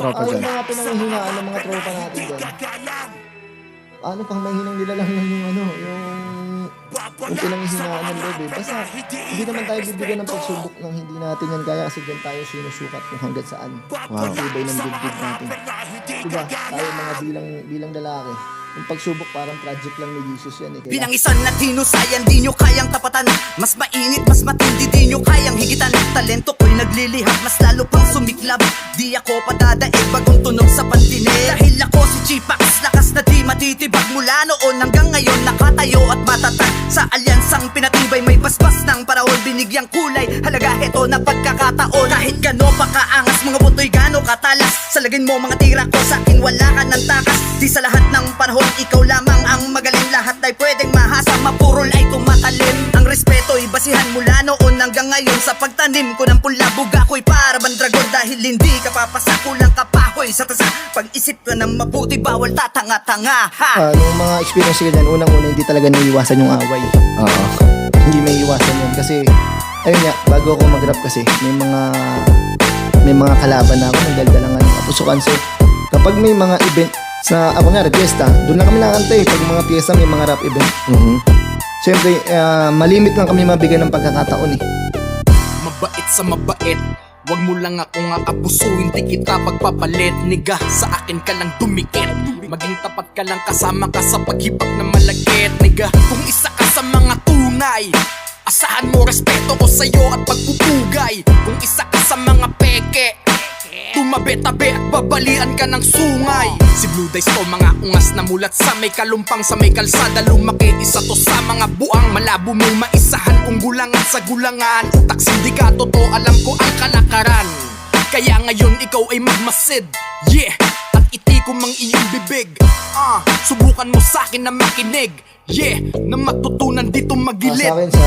tropa Yung dyan? mga pinanghihinaan ng mga tropa natin dyan. Ano pang mahinang nila lang yung yung pinanghihinaan ng loob eh. Basta hindi naman tayo bibigyan ng pagsubok ng hindi natin yan kaya kasi dyan tayo sinusukat kung hanggang saan. Wow. Tibay ng dibdib natin. Diba? Tayo mga bilang lalaki. Yung pagsubok parang project lang ni Jesus yan eh. Kaya, Bilang isang Latino, sayan di nyo kayang tapatan. Mas mainit, mas matindi, di nyo kayang higitan. Talento ko'y naglilihap, mas lalo pang sumiklab. Di ako patadaig, bagong tunog sa pantine. Dahil ako si Chipax, lakas na di matitibag. Mula noon hanggang ngayon, nakatayo at matatag. Sa alyansang pinatibay, may basbas ng paraon. Binigyang kulay, halaga heto na pagkakataon. Kahit gano pa kaangas, mga buto'y gano katalas. Salagin mo mga tira ko, sa akin wala ka ng takas. Di sa lahat ng panahon, ikaw lamang ang magaling. Lahat ay pwedeng mahasa, mapurol ay tumatalim. Ang respeto ay basihan mula noon hanggang ngayon. Sa pagtanim ko ng pula, buga ko'y para bang dragon. Dahil hindi ka papasa, kulang kapahoy sa tasa. Pag-isip ka ng mabuti, bawal tatanga-tanga ha. nung mga experience ko dyan, unang-una hindi talaga naiiwasan yung away. Oo. Hindi may iwasan yun kasi ayun nga, bago ako mag-rap kasi may mga kalaban na ako ng daldalangan ng kapusukan. So kapag may mga event sa ako nga fiesta, doon lang kami nakanta eh. Pag mga fiesta may mga rap event, siyempre malimit lang kami mabigyan ng pagkakataon eh. Mabait sa mabait, wag mo lang akong aabusuin. Di kita pagpapalit, niga, sa akin ka lang dumikit. Maging tapat ka lang, kasama ka sa paghibak na malagkit. Niga, kung isa ka sa mga tunay, asahan mo respeto ko sa'yo at pagpupugay. Kung isa ka sa mga peke, tumabi-tabi at babalian ka ng sungay. Si Blue Dice to, mga ungas na mulat sa may kalumpang, sa may kalsada lumaki. Isa to sa mga buang malabo mong maisahan. Kung gulangan sa gulangan, utak sindikato to, alam ko ang kalakaran. Kaya ngayon ikaw ay magmasid, yeah, at itikom ang iyong bibig. Subukan mo sa'kin na makinig, yeah, na matutunan dito magilid. Sa akin sa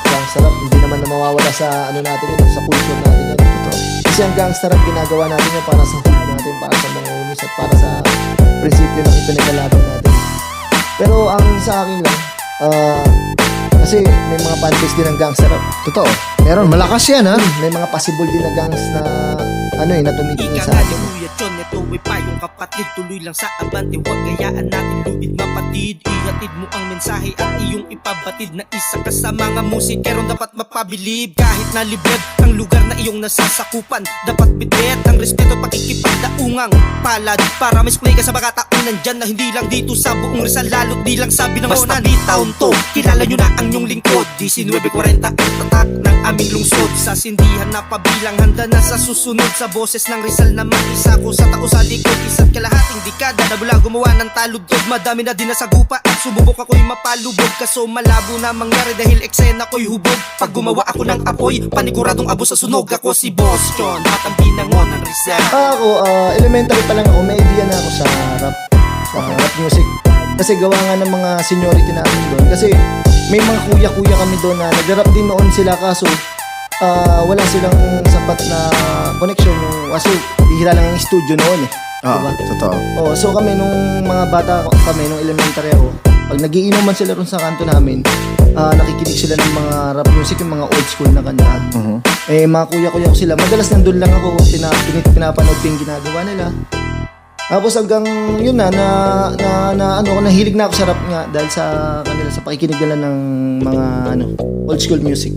gangster rap, hindi naman na mawawala sa ano natin yun, sa culture natin yun. Totoo. Kasi ang gangster rap ginagawa natin yun para sa hood natin, para sa mga umis at para sa prinsipyo ng ipinaglalaban natin. Pero ang sa akin lang, kasi may mga fanbase din ng gangster rap. Totoo. Meron, malakas yan ha. May mga possible din na gangs na na tumitingin Ika sa nga atin. ni Kuya Chon, ito ay payong kapatid. Tuloy lang sa abante, huwag gayaan natin lubid mapatid. Ihatid mo ang mensahe at iyong ipabatid. Na isa ka sa mga musikero dapat mapabilib. Kahit na liblib ang lugar na iyong nasasakupan, dapat bitbit ang respeto at pakikipagdaungang palad. Para misplay ka sa mga taonan dyan na hindi lang dito sa buong Rizal, lalo't di lang sa binangonan. Basta B-Town to, kilala nyo na ang inyong lingkod. 1940 ang tatak ng aming lungsod. Sa sindihan na pabilang, handa na sa susunod. Sa boses ng Rizal naman, isa ko sa tao sa likod. Isa't kalahating dekada na mula gumawa ng taludtod. Madami na din nasagupa at sububok ako'y mapalubog. Kaso malabo na mangyari dahil eksena ko'y hubog. Pag gumawa ako ng apoy, paniguradong abo sa sunog. Ako si Boss John at ang binangon ng Rizal. Ako, elementary pa lang ako, may idea na ako sa rap music. Kasi gawa nga ng mga seniority namin doon. Kasi may mga kuya-kuya kami doon na nag-rap din noon sila kaso wala silang sapat na connection. Kasi bihira lang ang studio noon eh. Oo, Diba? totoo. So kami nung mga bata kami, nung elementary ako, pag nagiinuman sila ron sa kanto namin, nakikinig sila ng mga rap music, yung mga old school na kanta. Mga kuya-kuya ko sila, madalas nandun lang ako, pinapanood ko yung ginagawa nila. Tapos hanggang yun nahilig na ako sa rap nga dahil sa kanila, sa pakikinig nila ng mga old school music.